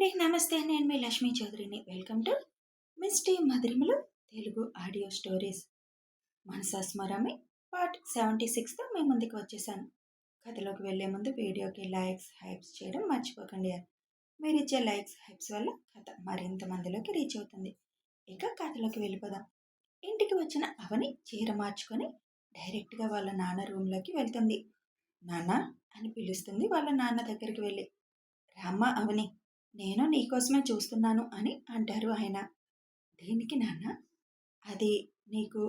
అండి. నమస్తే. నేను మీ లక్ష్మీ చౌదరిని. వెల్కమ్ టు మిస్టీ మధురిమలు Telugu audio stories. Manasa Smarame part 76తో మీ ముందుకు వచ్చేసాను. కథలోకి వెళ్లే ముందు వీడియోకి లైక్స్, హైప్స్ చేయడం మర్చిపోకండి. మీరు ఇచ్చే లైక్స్, హైప్స్ వల్ల కథ మరింత మందిలోకి రీచ్ అవుతుంది. ఇక కథలోకి వెళ్ళిపోదాం. ఇంటికి వచ్చిన అవని చీర మార్చుకొని డైరెక్ట్గా వాళ్ళ నాన్న రూమ్లోకి వెళ్తుంది. నాన్న అని పిలుస్తుంది వాళ్ళ నాన్న దగ్గరికి వెళ్ళి. రామ్మ అవని, నేను నీకోసమే చూస్తున్నాను అని అంటారు ఆయన. దేనికి నాన్న? అది నీకు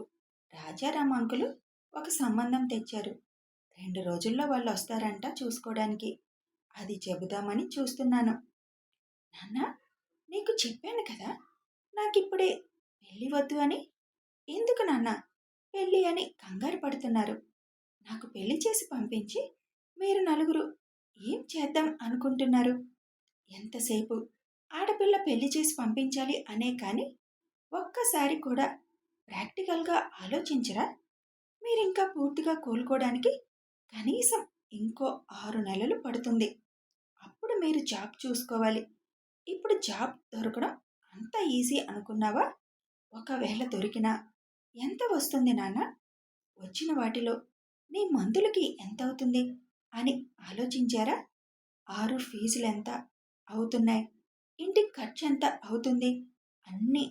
రాజారాం అంకులు ఒక సంబంధం తెచ్చారు. 2 రోజుల్లో వాళ్ళు వస్తారంట చూసుకోవడానికి. అది చెబుదామని చూస్తున్నాను. నాన్న, నీకు చెప్పాను కదా నాకిప్పుడే పెళ్ళి వద్దు అని. ఎందుకు నాన్న పెళ్ళి అని కంగారు పడుతున్నారు? నాకు పెళ్లి చేసి పంపించి మీరు నలుగురు ఏం చేద్దాం అనుకుంటున్నారు? ఎంతసేపు ఆడపిల్ల పెళ్లి చేసి పంపించాలి అనే కానీ ఒక్కసారి కూడా ప్రాక్టికల్గా ఆలోచించరా? మీరింకా పూర్తిగా కోలుకోవడానికి కనీసం ఇంకో 6 నెలలు పడుతుంది. అప్పుడు మీరు జాబ్ చూసుకోవాలి. ఇప్పుడు జాబ్ దొరకడం అంత ఈజీ అనుకున్నావా? ఒకవేళ దొరికినా ఎంత వస్తుంది నాన్న? వచ్చిన వాటిలో నీ మందులకి ఎంత అవుతుంది అని ఆలోచించారా? 6 ఫీజులు ఎంత అవుతున్నాయి, ఇంటికి ఖర్చు ఎంత అవుతుంది అన్నీ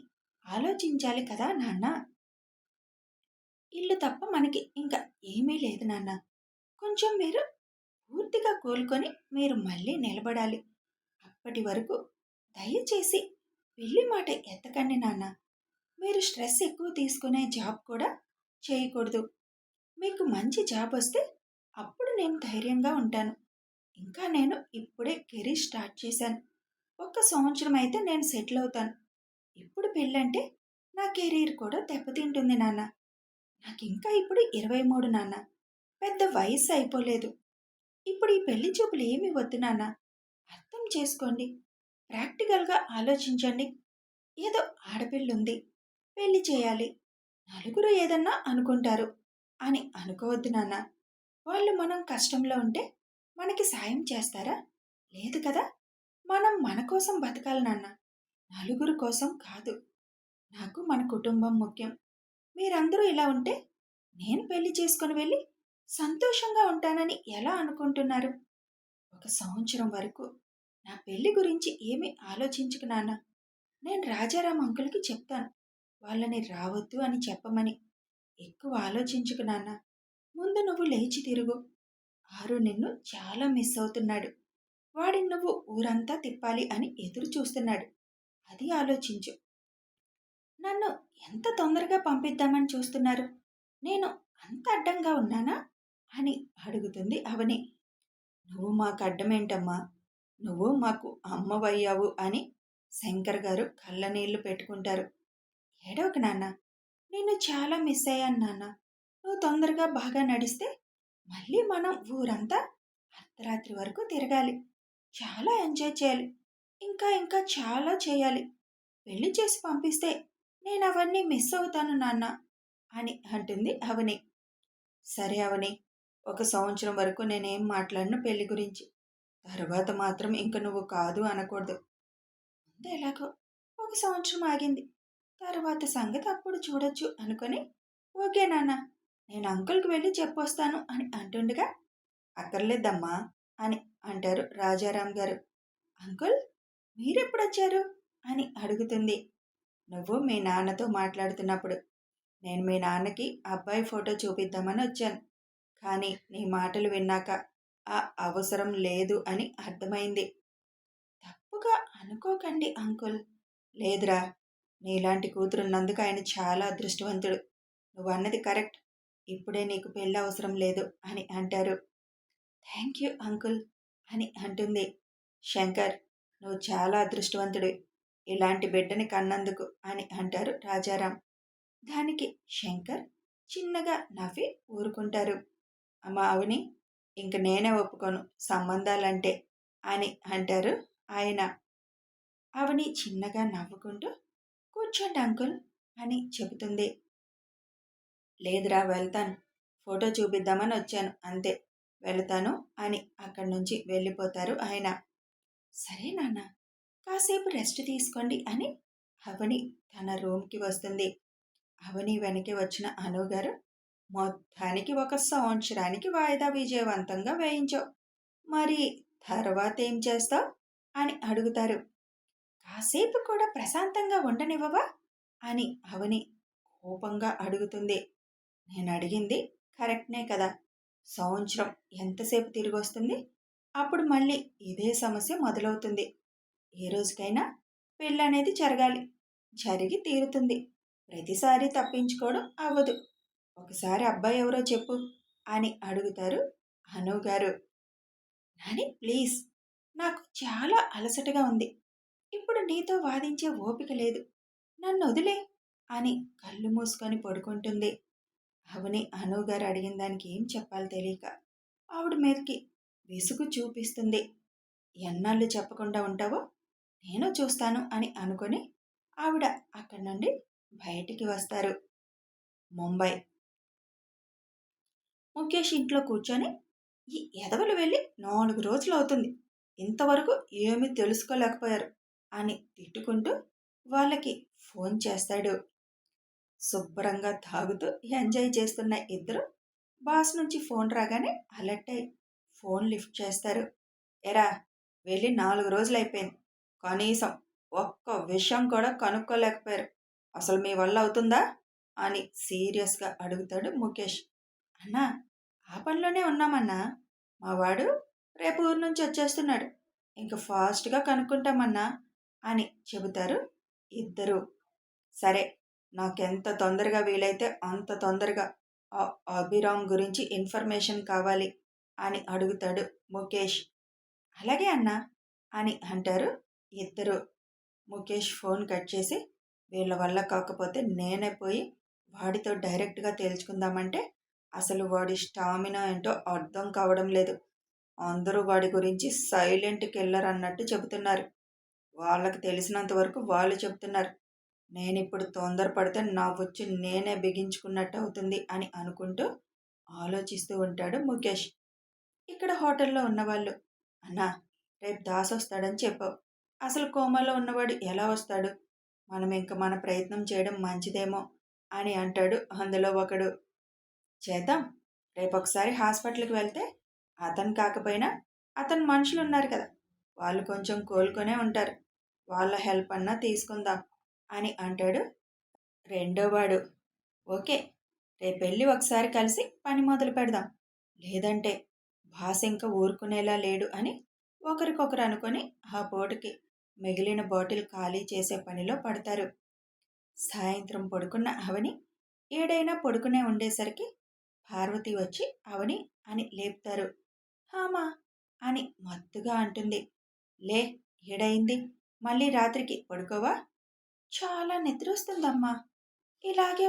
ఆలోచించాలి కదా నాన్న. ఇల్లు తప్ప మనకి ఇంకా ఏమీ లేదు నాన్న. కొంచెం మీరు పూర్తిగా కోలుకొని మీరు మళ్ళీ నిలబడాలి. అప్పటి వరకు దయచేసి పెళ్లి మాట ఎత్తకండి నాన్న. మీరు స్ట్రెస్ ఎక్కువ తీసుకునే జాబ్ కూడా చేయకూడదు. మీకు మంచి జాబ్ వస్తే అప్పుడు నేను ధైర్యంగా ఉంటాను. ఇంకా నేను ఇప్పుడే కెరీర్ స్టార్ట్ చేశాను. 1 సంవత్సరం అయితే నేను సెటిల్ అవుతాను. ఇప్పుడు పెళ్ళంటే నా కెరీర్ కూడా దెబ్బతింటుంది నాన్న. నాకు ఇంకా ఇప్పుడు 23 నాన్న. పెద్ద వయసు అయిపోలేదు. ఇప్పుడు ఈ పెళ్లి చూపులు ఏమీ వద్దు నాన్న. అర్థం చేసుకోండి. ప్రాక్టికల్గా ఆలోచించండి. ఏదో ఆడపిల్లుంది, పెళ్లి చేయాలి, నలుగురు ఏదన్నా అనుకుంటారు అని అనుకోవద్దు నాన్న. వాళ్ళు మనం కష్టంలో ఉంటే మనకి సాయం చేస్తారా? లేదు కదా. మనం మన కోసం బతకాలి నాన్న, నలుగురు కోసం కాదు. నాకు మన కుటుంబం ముఖ్యం. మీరందరూ ఇలా ఉంటే నేను పెళ్లి చేసుకుని వెళ్ళి సంతోషంగా ఉంటానని ఎలా అనుకుంటున్నారు? 1 సంవత్సరం వరకు నా పెళ్లి గురించి ఏమీ ఆలోచించుకు నాన్న. నేను రాజారాం అంకుల్కి చెప్తాను వాళ్ళని రావద్దు అని చెప్పమని. ఎక్కువ ఆలోచించుకు నాన్న. ముందు నువ్వు లేచి తిరుగు. ఆరు నిన్ను చాలా మిస్ అవుతున్నాడు. వాడిని నువ్వు ఊరంతా తిప్పాలి అని ఎదురు చూస్తున్నాడు. అది ఆలోచించు. నన్ను ఎంత తొందరగా పంపిద్దామని చూస్తున్నారు? నేను అంత అడ్డంగా ఉన్నానా అని అడుగుతుంది అవని. నువ్వు మాకు అడ్డమేంటమ్మా? నువ్వు మాకు అమ్మవయ్యావు అని శంకర్ గారు కళ్ళనీళ్లు పెట్టుకుంటారు. ఏడవకు నాన్న. నిన్ను చాలా మిస్ అయ్యాను నాన్న. నువ్వు తొందరగా బాగా నడిస్తే మళ్ళీ మనం ఊరంతా అర్ధరాత్రి వరకు తిరగాలి. చాలా ఎంజాయ్ చేయాలి. ఇంకా ఇంకా చాలా చేయాలి. పెళ్లి చేసి పంపిస్తే నేను అవన్నీ మిస్ అవుతాను నాన్న అని అంటుంది అవని. సరే అవని, 1 సంవత్సరం వరకు నేనేం మాట్లాడను పెళ్లి గురించి. తర్వాత మాత్రం ఇంక నువ్వు కాదు అనకూడదు. ముందు ఎలాగో 1 సంవత్సరం ఆగింది. తర్వాత సంగతి అప్పుడు చూడొచ్చు అనుకొని, ఓకే నాన్న, నేను అంకుల్కి వెళ్ళి చెప్పొస్తాను అని అంటుండగా, అక్కర్లేదమ్మా అని అంటారు రాజారాం గారు. అంకుల్, మీరెప్పుడొచ్చారు అని అడుగుతుంది. నువ్వు మీ నాన్నతో మాట్లాడుతున్నప్పుడు. నేను మీ నాన్నకి అబ్బాయి ఫోటో చూపిద్దామని వచ్చాను. కానీ నీ మాటలు విన్నాక ఆ అవసరం లేదు అని అర్థమైంది. తప్పుగా అనుకోకండి అంకుల్. లేదురా, నీలాంటి కూతురున్నందుకు ఆయన చాలా అదృష్టవంతుడు. నువ్వు అన్నది కరెక్ట్. ఇప్పుడే నీకు పెళ్ళి అవసరం లేదు అని అంటారు. థ్యాంక్ యూ అంకుల్ అని అంటుంది. శంకర్, నువ్వు చాలా అదృష్టవంతుడు ఇలాంటి బిడ్డని కన్నందుకు అని అంటారు రాజారాం. దానికి శంకర్ చిన్నగా నవ్వి ఊరుకుంటారు. అమ్మ అవని, ఇంక నేనే ఒప్పుకోను సంబంధాలంటే అని అంటారు ఆయన. అవని చిన్నగా నవ్వుకుంటూ కూర్చోండి అంకుల్ అని చెబుతుంది. లేదురా, వెళ్తాను. ఫోటో చూపిద్దామని వచ్చాను అంతే. వెళతాను అని అక్కడి నుంచి వెళ్ళిపోతారు ఆయన. సరే నాన్న, కాసేపు రెస్ట్ తీసుకోండి అని అవని తన రూమ్కి వస్తుంది. అవని వెనక్కి వచ్చిన అనుగారు, మొత్తానికి ఒక సంవత్సరానికి వాయిదా విజయవంతంగా వేయించావు. మరి తర్వాత ఏం చేస్తావు అని అడుగుతారు. కాసేపు కూడా ప్రశాంతంగా ఉండనివ్వవా అని అవని కోపంగా అడుగుతుంది. నేను అడిగింది కరెక్ట్నే కదా. సంవత్సరం ఎంతసేపు తిరిగొస్తుంది? అప్పుడు మళ్ళీ ఇదే సమస్య మొదలవుతుంది. ఏ రోజుకైనా పెళ్ళనేది జరగాలి. జరిగి తీరుతుంది. ప్రతిసారి తప్పించుకోవడం అవ్వదు. ఒకసారి అబ్బాయి ఎవరో చెప్పు అని అడుగుతారు అనుగారు. నాని ప్లీజ్, నాకు చాలా అలసటగా ఉంది. ఇప్పుడు నీతో వాదించే ఓపిక లేదు. నన్ను వదిలే అని కళ్ళు మూసుకొని పడుకుంటుంది. అవని అనుగారు అడిగిన దానికి ఏం చెప్పాలో తెలియక ఆవిడ మీదకి విసుగు చూపిస్తుంది. ఎన్నాళ్ళు చెప్పకుండా ఉంటావో నేను చూస్తాను అని అనుకొని ఆవిడ అక్కడి నుండి బయటికి వస్తారు. ముంబై. ముఖేష్ ఇంట్లో కూర్చొని ఈ ఎదవలు వెళ్ళి 4 రోజులు అవుతుంది, ఇంతవరకు ఏమీ తెలుసుకోలేకపోయారు అని తిట్టుకుంటూ వాళ్ళకి ఫోన్ చేస్తాడు. శుభ్రంగా తాగుతూ ఎంజాయ్ చేస్తున్న ఇద్దరు బాస్ నుంచి ఫోన్ రాగానే అలర్ట్ అయి ఫోన్ లిఫ్ట్ చేస్తారు. ఎరా, వెళ్ళి 4 రోజులైపోయింది, కనీసం ఒక్క విషయం కూడా కనుక్కోలేకపోయారు. అసలు మీ వల్ల అవుతుందా అని సీరియస్గా అడుగుతాడు ముఖేష్. అన్నా, ఆ పనిలోనే ఉన్నామన్నా. మా వాడు రేపు ఊరు నుంచి వచ్చేస్తున్నాడు, ఇంక ఫాస్ట్గా కనుక్కుంటామన్నా అని చెబుతారు ఇద్దరు. సరే, నాకెంత తొందరగా వీలైతే అంత తొందరగా ఆ అభిరామ్ గురించి ఇన్ఫర్మేషన్ కావాలి అని అడుగుతాడు ముఖేష్. అలాగే అన్నా అని అంటారు ఇద్దరు. ముఖేష్ ఫోన్ కట్ చేసి, వీళ్ళ వల్ల కాకపోతే నేనే పోయి వాడితో డైరెక్ట్గా తేల్చుకుందామంటే అసలు వాడి స్టామినా ఏంటో అర్థం కావడం లేదు. అందరూ వాడి గురించి సైలెంట్ కిల్లర్ అన్నట్టు చెబుతున్నారు. వాళ్ళకి తెలిసినంత వరకు వాళ్ళు చెప్తున్నారు. నేనిప్పుడు తొందరపడితే నా వచ్చి నేనే బిగించుకున్నట్టు అవుతుంది అని అనుకుంటూ ఆలోచిస్తూ ఉంటాడు ముఖేష్. ఇక్కడ హోటల్లో ఉన్నవాళ్ళు, అన్నా, రేపు దాస్ వస్తాడని చెప్పావు. అసలు కోమాలో ఉన్నవాడు ఎలా వస్తాడు? మనం ఇంక మన ప్రయత్నం చేయడం మంచిదేమో అని అంటాడు అందులో ఒకడు. చేద్దాం, రేపు ఒకసారి హాస్పిటల్కి వెళ్తే అతను కాకపోయినా అతని మనుషులు ఉన్నారు కదా, వాళ్ళు కొంచెం కోలుకొనే ఉంటారు. వాళ్ళ హెల్ప్ అన్నా తీసుకుందాం అని అంటాడు రెండోవాడు. ఓకే, రేపు వెళ్ళి ఒకసారి కలిసి పని మొదలు పెడదాం. లేదంటే బాస్ ఇంకా ఊరుకునేలా లేడు అని ఒకరికొకరు అనుకొని ఆ పూటకి మిగిలిన బాటిల్ ఖాళీ చేసే పనిలో పడతారు. సాయంత్రం పడుకున్న అవని ఏడైనా పడుకునే ఉండేసరికి పార్వతి వచ్చి అవని అని లేపుతారు. హామా అని మత్తుగా అంటుంది. లే, ఏడైంది, మళ్ళీ రాత్రికి పడుకోవా? చాలా నిద్రొస్తుందమ్మా. ఇలాగే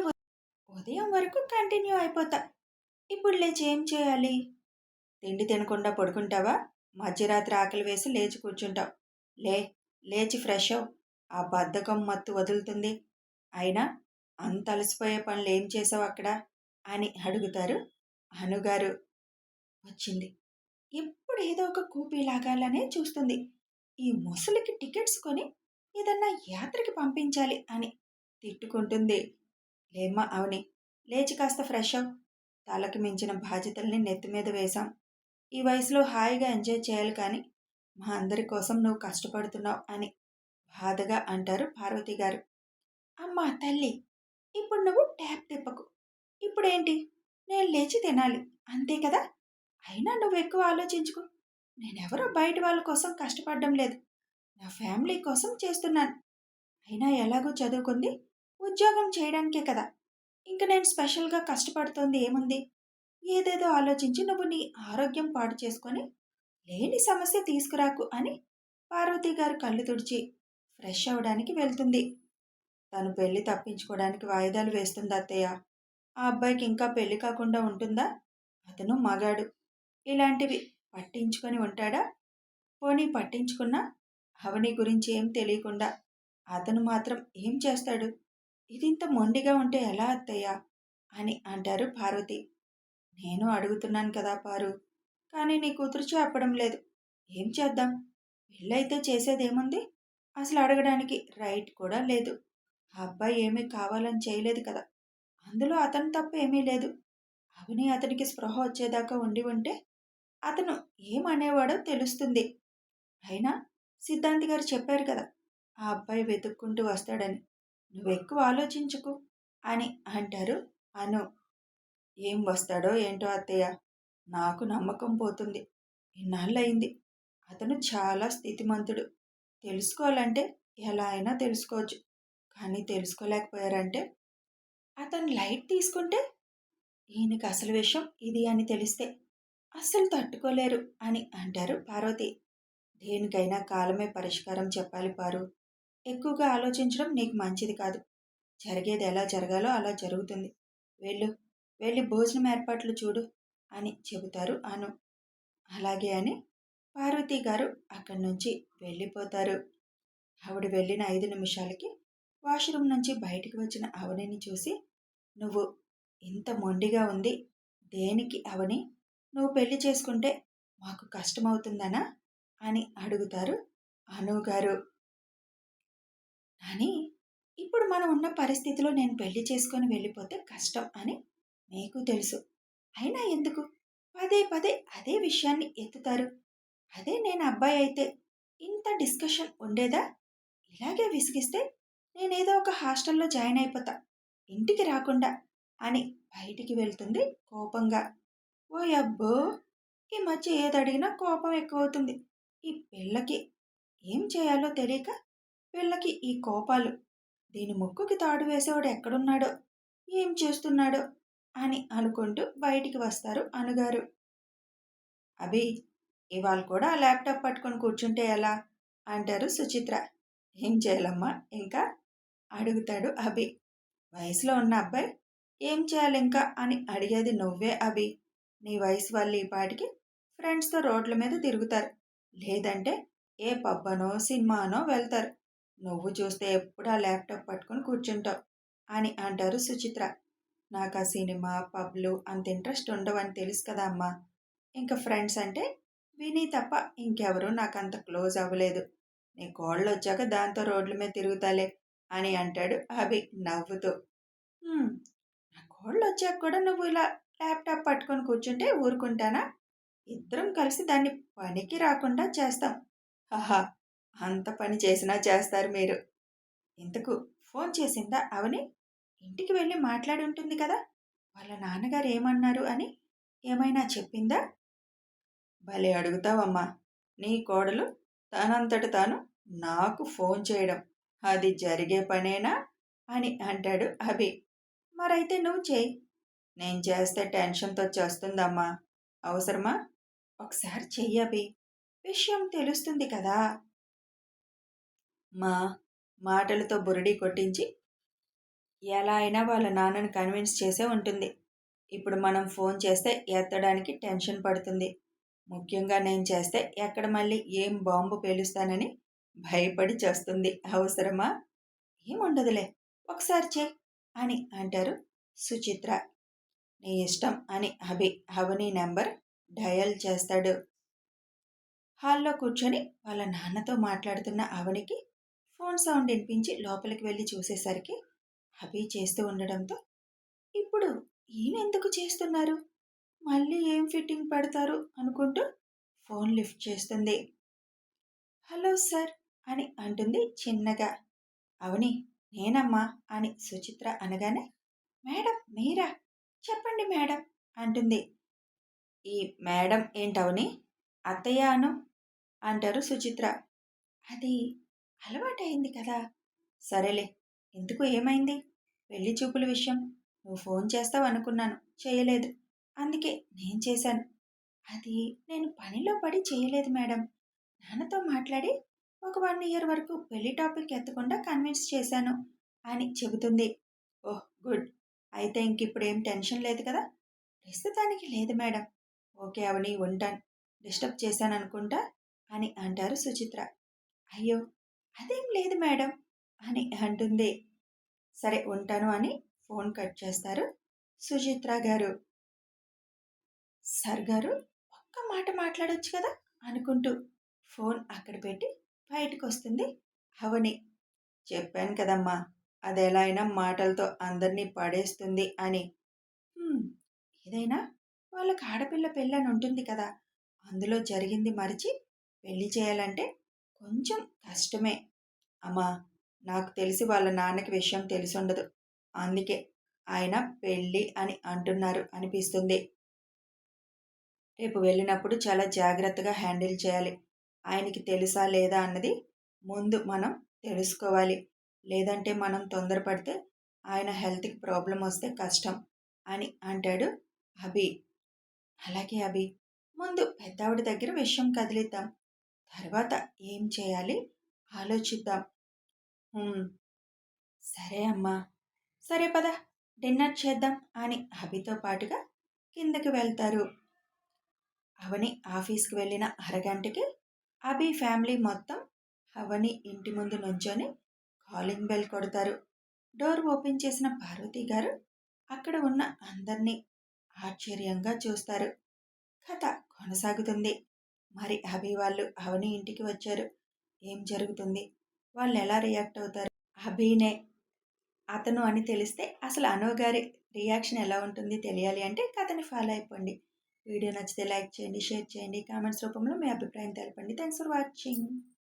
ఉదయం వరకు కంటిన్యూ అయిపోతా. ఇప్పుడు లేచి ఏం చేయాలి? తిండి తినకుండా పడుకుంటావా? మధ్యరాత్రి ఆకలి వేసి లేచి కూర్చుంటావు. లే, లేచి ఫ్రెష్ అవ్. ఆ బద్ధకం మత్తు వదులుతుంది. అయినా అంత అలసిపోయే పనులు ఏం చేసావు అక్కడ అని అడుగుతారు అనుగారు. వచ్చింది, ఎప్పుడు ఏదో ఒక కూపి లాగాలనే చూస్తుంది. ఈ ముసలికి టికెట్స్ కొని ఏదన్నా యాత్రకి పంపించాలి అని తిట్టుకుంటుంది. లేమ్మా అవని, లేచి కాస్త ఫ్రెష్ అవ్. తలకి మించిన బాధ్యతల్ని నెత్తి మీద వేశాం. ఈ వయసులో హాయిగా ఎంజాయ్ చేయాలి కానీ మా అందరి కోసం నువ్వు కష్టపడుతున్నావు అని బాధగా అంటారు పార్వతి గారు. అమ్మా తల్లి, ఇప్పుడు నువ్వు ట్యాప్ తిప్పకు. ఇప్పుడేంటి, నేను లేచి తినాలి అంతే కదా. అయినా నువ్వు ఎక్కువ ఆలోచించుకో. నేనెవరో బయట వాళ్ళ కోసం కష్టపడడం లేదు, నా ఫ్యామిలీ కోసం చేస్తున్నాను. అయినా ఎలాగో చదువుకుంది ఉద్యోగం చేయడానికే కదా. ఇంక నేను స్పెషల్గా కష్టపడుతోంది ఏముంది? ఏదేదో ఆలోచించి నువ్వు నీ ఆరోగ్యం పాడు చేసుకొని లేని సమస్య తీసుకురాకు అని పార్వతి గారు కళ్ళు తుడిచి ఫ్రెష్ అవ్వడానికి వెళ్తుంది. తను పెళ్లి తప్పించుకోవడానికి వాయిదాలు వేస్తుంది అత్తయ్య. ఆ అబ్బాయికి ఇంకా పెళ్లి కాకుండా ఉంటుందా? అతను మగాడు, ఇలాంటివి పట్టించుకొని ఉంటాడా? పోనీ పట్టించుకున్నా అవని గురించి ఏం తెలియకుండా అతను మాత్రం ఏం చేస్తాడు? ఇదింత మొండిగా ఉంటే ఎలా అత్తయ్య అని అంటారు పార్వతి. నేను అడుగుతున్నాను కదా పారు, కానీ నీ కూతురు చెప్పడం లేదు. ఏం చేద్దాం? పెళ్ళైతే చేసేదేముంది? అసలు అడగడానికి రైట్ కూడా లేదు. ఆ అబ్బాయి ఏమీ కావాలని చేయలేదు కదా! అందులో అతని తప్పు ఏమీ లేదు. అవని అతనికి స్పృహ వచ్చేదాకా ఉండి ఉంటే అతను ఏమనేవాడో తెలుస్తుంది. అయినా సిద్ధాంతి గారు చెప్పారు కదా! ఆ అబ్బాయి వెతుక్కుంటూ వస్తాడని. నువ్వెక్కువ ఆలోచించకు అని అంటారు అను. ఏం వస్తాడో ఏంటో అత్తయ్య. నాకు నమ్మకం పోతుంది. ఇన్నాళ్ళయింది. అతను చాలా స్థితిమంతుడు. తెలుసుకోవాలంటే ఎలా అయినా తెలుసుకోవచ్చు. కానీ తెలుసుకోలేకపోయారంటే అతను లైట్ తీసుకుంటే ఈయనకి అసలు విషయం ఇది అని తెలిస్తే అస్సలు తట్టుకోలేరు అని అంటారు పార్వతి. దేనికైనా కాలమే పరిష్కారం చెప్పాలి పారు. ఎక్కువగా ఆలోచించడం నీకు మంచిది కాదు. జరిగేది ఎలా జరగాలో అలా జరుగుతుంది. వెళ్ళు, వెళ్ళి భోజనం ఏర్పాట్లు చూడు అని చెబుతారు అను. అలాగే అని పార్వతి గారు అక్కడి నుంచి వెళ్ళిపోతారు. ఆవిడ వెళ్ళిన 5 నిమిషాలకి వాష్రూమ్ నుంచి బయటికి వచ్చిన అవనిని చూసి, నువ్వు ఇంత మొండిగా ఉంది దేనికి అవని? నువ్వు పెళ్లి చేసుకుంటే మాకు కష్టమవుతుందనా అని అడుగుతారు అనుగారు. కానీ ఇప్పుడు మనం ఉన్న పరిస్థితిలో నేను పెళ్లి చేసుకొని వెళ్ళిపోతే కష్టం అని మీకు తెలుసు. అయినా ఎందుకు పదే పదే అదే విషయాన్ని ఎత్తుతారు? అదే నేను అబ్బాయి అయితే ఇంత డిస్కషన్ ఉండేదా? ఇలాగే విసిగిస్తే నేనేదో ఒక హాస్టల్లో జాయిన్ అయిపోతా ఇంటికి రాకుండా అని బయటికి వెళ్తుంది కోపంగా. ఓ అబ్బో! ఈ మధ్య ఏదడిగినా కోపం ఎక్కువవుతుంది. ఈ పిల్లకి ఏం చేయాలో తెలియక పిల్లకి ఈ కోపాలు. దీని ముక్కుకి తాడు వేసేవాడు ఎక్కడున్నాడో, ఏం చేస్తున్నాడో అని అనుకుంటూ బయటికి వస్తారు అనుగారు. అభి, ఇవాళ కూడా ఆ ల్యాప్టాప్ పట్టుకొని కూర్చుంటే ఎలా అంటారు సుచిత్ర. ఏం చేయాలమ్మా ఇంకా అడుగుతాడు అభి. వయసులో ఉన్న అబ్బాయి ఏం చేయాలి ఇంకా అని అడిగేది నువ్వే అభి. నీ వయసు వాళ్ళు ఈ పాటికి ఫ్రెండ్స్తో రోడ్ల మీద తిరుగుతారు. లేదంటే ఏ పబ్బనో సినిమానో వెళ్తారు. నువ్వు చూస్తే ఎప్పుడు ఆ ల్యాప్టాప్ పట్టుకొని కూర్చుంటావు అని అంటారు సుచిత్ర. నాకు ఆ సినిమా పబ్లు అంత ఇంట్రెస్ట్ ఉండవని తెలుసు కదా అమ్మా. ఇంకా ఫ్రెండ్స్ అంటే విని తప్ప ఇంకెవరూ నాకు అంత క్లోజ్ అవ్వలేదు. నీ కోళ్ళు వచ్చాక దాంతో రోడ్ల మీద తిరుగుతాలే అని అంటాడు అభి నవ్వుతూ. "హ్మ్, నా కోళ్ళు వచ్చాక కూడా నువ్వు ఇలా ల్యాప్టాప్ పట్టుకొని కూర్చుంటే ఊరుకుంటానా? ఇద్దరం కలిసి దాన్ని పనికి రాకుండా చేస్తాం. హహా, అంత పని చేసినా చేస్తారు మీరు. ఇంతకు ఫోన్ చేసిందా అవని? ఇంటికి వెళ్ళి మాట్లాడి ఉంటుంది కదా? వాళ్ళ నాన్నగారు ఏమన్నారు అని ఏమైనా చెప్పిందా?" భలే అడుగుతావమ్మా. నీ కోడలు తనంతట తాను నాకు ఫోన్ చేయడం అది జరిగే పనేనా అని అంటాడు అభి. మరైతే నువ్వు చేయి. నేను చేస్తే టెన్షన్తో చేస్తుందమ్మా. అవసరమా? ఒకసారి చెయ్యి అభి. విషయం తెలుస్తుంది కదా. మా మాటలతో బురిడి కొట్టించి ఎలా అయినా వాళ్ళ నాన్నని కన్విన్స్ చేసే ఉంటుంది. ఇప్పుడు మనం ఫోన్ చేస్తే ఎత్తడానికి టెన్షన్ పడుతుంది. ముఖ్యంగా నేను చేస్తే ఎక్కడ మళ్ళీ ఏం బాంబు పేలుస్తానని భయపడి చేస్తుంది. అవసరమా? ఏముండదులే, ఒకసారి చెయ్యి అని అంటారు సుచిత్ర. నీ ఇష్టం అని అవని నెంబర్ డయల్ చేస్తాడు. హాల్లో కూర్చొని వాళ్ళ నాన్నతో మాట్లాడుతున్న అవనికి ఫోన్ సౌండ్ వినిపించి లోపలికి వెళ్ళి చూసేసరికి అభి చేస్తూ ఉండడంతో, ఇప్పుడు ఈయనెందుకు చేస్తున్నారు? మళ్ళీ ఏం ఫిట్టింగ్ పెడతారు అనుకుంటూ ఫోన్ లిఫ్ట్ చేస్తుంది. హలో సార్ అని అంటుంది చిన్నగా. అవని, నేనమ్మా అని సుచిత్ర అనగానే, మేడం మీరా? చెప్పండి మేడం అంటుంది. ఈ మేడం ఏంటవని? అత్తయ్య అను అంటారు సుచిత్ర. అది అలవాటయింది కదా. సరేలే, ఎందుకు ఏమైంది? పెళ్లి చూపుల విషయం నువ్వు ఫోన్ చేస్తావు అనుకున్నాను, చేయలేదు. అందుకే నేను చేశాను. అది నేను పనిలో పడి చేయలేదు మేడం. నాన్నతో మాట్లాడి ఒక 1 ఇయర్ వరకు పెళ్లి టాపిక్ ఎత్తకుండా కన్విన్స్ చేశాను అని చెబుతుంది. ఓహ్ గుడ్. అయితే ఇంకిప్పుడు ఏం టెన్షన్ లేదు కదా. ప్రస్తుతానికి లేదు మేడం. ఓకే అవని, ఉంటాను. డిస్టర్బ్ చేశాను అనుకుంటా అని అంటారు సుచిత్ర. అయ్యో, అదేం లేదు మేడం అని అంటుంది. సరే ఉంటాను అని ఫోన్ కట్ చేస్తారు సుచిత్ర గారు. సార్ గారు, ఒక్క మాట మాట్లాడొచ్చు కదా అనుకుంటూ ఫోన్ అక్కడ పెట్టి బయటకు వస్తుంది అవని చెప్పాను కదమ్మా, అదెలా అయినా మాటలతో అందరినీ పడేస్తుంది అని. "హ్మ్, ఏదైనా వాళ్ళకి ఆడపిల్ల పెళ్ళని ఉంటుంది కదా! అందులో జరిగింది మరిచి పెళ్లి చేయాలంటే కొంచెం కష్టమే. అమ్మా, నాకు తెలిసి వాళ్ళ నాన్నకి విషయం తెలిసుండదు. అందుకే ఆయన పెళ్ళి అని అంటున్నారు అనిపిస్తుంది. రేపు వెళ్ళినప్పుడు చాలా జాగ్రత్తగా హ్యాండిల్ చేయాలి. ఆయనకి తెలుసా లేదా అన్నది ముందు మనం తెలుసుకోవాలి. లేదంటే మనం తొందరపడితే ఆయన హెల్త్‌కి ప్రాబ్లమ్ వస్తే కష్టం" అని అంటాడు అభి. అలాగే అభి, ముందు పెద్దావిడ దగ్గర విషయం కదిలిద్దాం. తర్వాత ఏం చేయాలి ఆలోచిద్దాం. హ్మ్. సరే అమ్మా. సరే పద, డిన్నర్ చేద్దాం అని అభితో పాటుగా కిందకి వెళ్తారు. అవని ఆఫీస్‌కి వెళ్ళిన అరగంటకి అభి ఫ్యామిలీ మొత్తం అవని ఇంటి ముందు నుంచొని కాలింగ్ బెల్ కొడతారు. డోర్ ఓపెన్ చేసిన పార్వతి గారు అక్కడ ఉన్న అందరినీ ఆశ్చర్యంగా చూస్తారు. కథ కొనసాగుతుంది. మరి అభి వాళ్ళు అవని ఇంటికి వచ్చారు. ఏం జరుగుతుంది? వాళ్ళు ఎలా రియాక్ట్ అవుతారు? అభినే అతను అని తెలిస్తే అసలు అను గారి రియాక్షన్ ఎలా ఉంటుంది తెలియాలి అంటే కథని ఫాలో అయిపోండి. వీడియో నచ్చితే లైక్ చేయండి, షేర్ చేయండి, కామెంట్స్ రూపంలో మీ అభిప్రాయం తెలపండి. Thanks for watching.